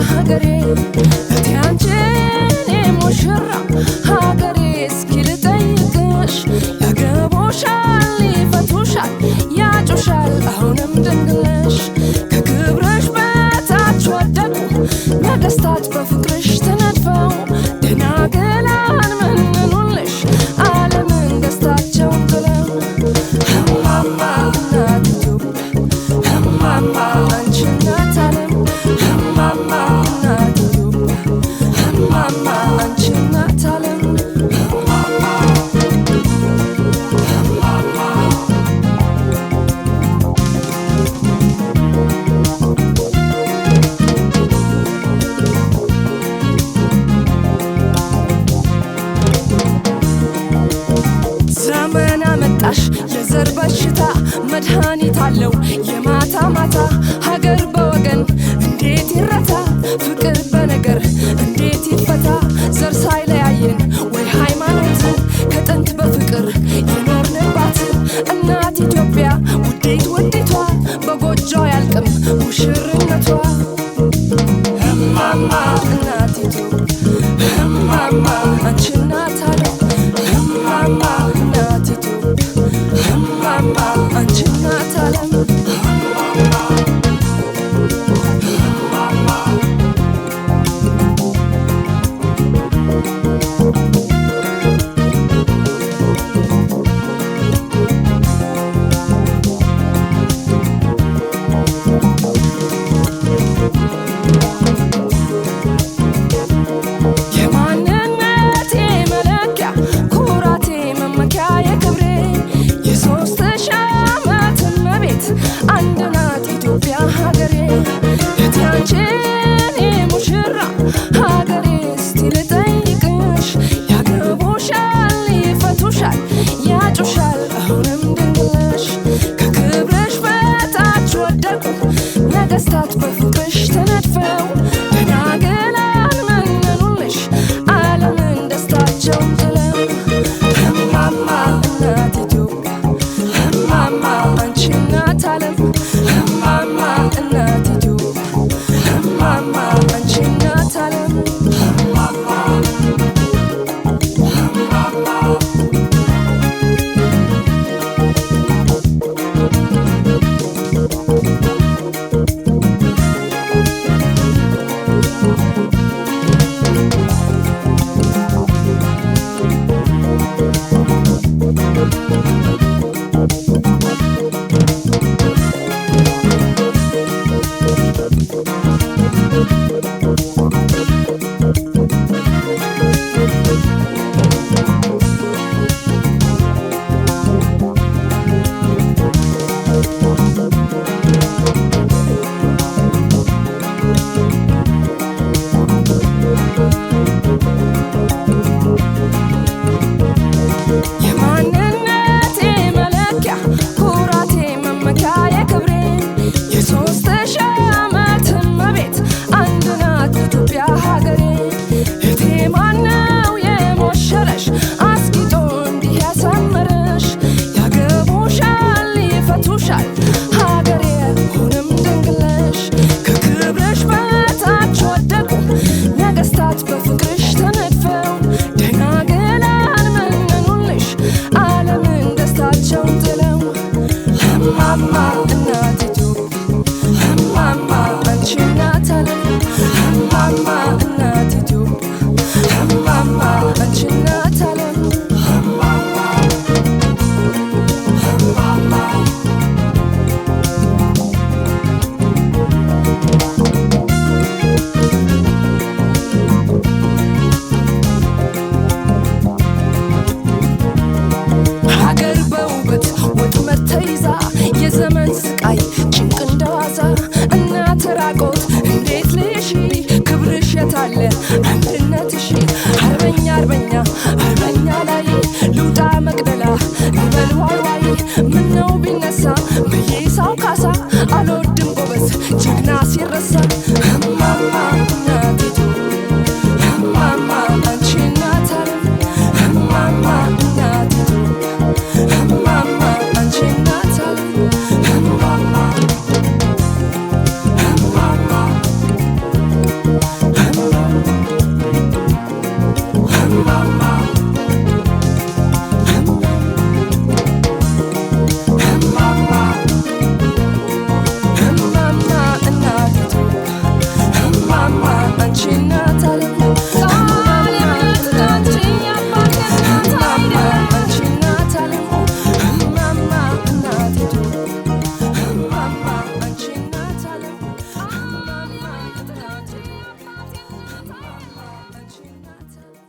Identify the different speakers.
Speaker 1: ሀገሬ እቴ አንቺኔ ሙሽራ ሀገሬ እስኪ ልጠይቅሽ ያገቡሻል ይፈቱሻል ያጩሻል አሁንም ድንግልሽ ከክብርሽ በታች ወደቁ ነገስታት በፍቅርሽ ተነድፈው ደናግላን መንኑልሽ ዓለምን ደስታቸውን ጥለው እማማ እናት ኢትዮጵያ እማማ አንቺ እናት ዓለም እማማ እናት ኢትዮጵያ እማማ አንቺ እናት ዓለም ዘመን አመጣሽ የዘር በሽታ መድኃኒት አለው የማታ ማታ ሀገር በወገን እንዴት ይረታ ፍቅር በነገር እንዴት ይፈታ ዘር ሳይለያየን ወይ ሃይማኖት ከጥንት በፍቅር የኖርንባት እናት ኢትዮጵያ ውዴት ውዴቷ በጎጆ ያልቅም ሙሽርነቷ እማማ እናት ኢትዮጵያ እማማ አንቺ እናት ዓለም እማማ እናት ኢትዮጵያ እማማ አንቺ እናት ዓለም የማንነቴ መለኪያ ኩራቴ መመኪያ የክብሬ የሦስት ሺህ ዓመት እመቤት አንድ ናት ኢትዮጵያ ሀገሬ እቴ አንቺኔ ሙሽራ ሀገሬ እስቲ ልጠይቅሽ ያገቡሻል ይፈቱሻል ያጩሻል አሁንም ድንግልሽ ከክብርሽ በታች ወደቁ ነገስታት በፍቅርሽ ተነድፈው ደናግላን መንኑልሽ ዓለምን ደስታቸውን ጥለው እማማ እናት ኢትዮጵያ እማማ አንቺ እናት ዓለም እማማ እናት ኢትዮጵያ እማማ አንቺ እናት ዓለም የማንነቴ መለኪያ ኩራቴ መመኪያ የክብሬ የሦስት ሺህ ዓመት እመቤት አንድ ናት ኢትዮጵያ ሀገሬ እቴ ማነው የሞሸረሽ አስጊጦ እንዲህ ያሳመረሽ ያገቡሻል ይፈቱሻል ሀገሬ አሁንም ድንግልሽ ከክብርሽ በታች ወደቁ ነገስታት በፍቅርሽ ተነድፈው ደናግላን መንኑልሽ ዓለምን ደስታቸውን ጥለው እማማ እናት ኢትዮጵያ እማማ አንቺ እናት ዓለም እማማ እናት ኢትዮጵያ እማማ አንቺ እናት ዓለም ሀገር በውበት ወጥመድ ተይዛ የዘመን ስቃይ ጭንቅ እንደዋዛ እናት ራቆት እንዴት ልሽ ክብርሽ የታለ አንድነትሽ አርበኛ አርበኛ አርበኛ ላይ ልውጣ መቅደላ ልበል ዋይ ዋይ ምነው ቢነሳ በየሳው ካሳ አልወድም ጎበዝ ጀግና ሲረሳ እማማ እናት ኢትዮጵያ እማማ አንቺ እናት ዓለም እማማ እናት ኢትዮጵያ እማማ አንቺ እናት ዓለም እማማ እማማ አንቺ እናት ዓለም ቃል የእምነት ናት የአባት እናት አይደለም አንቺ እናት ዓለም እማማ እናቴቱ እማማ አንቺ እናት ዓለም እማማ እናቴቱ እማማ አንቺ እናት ዓለም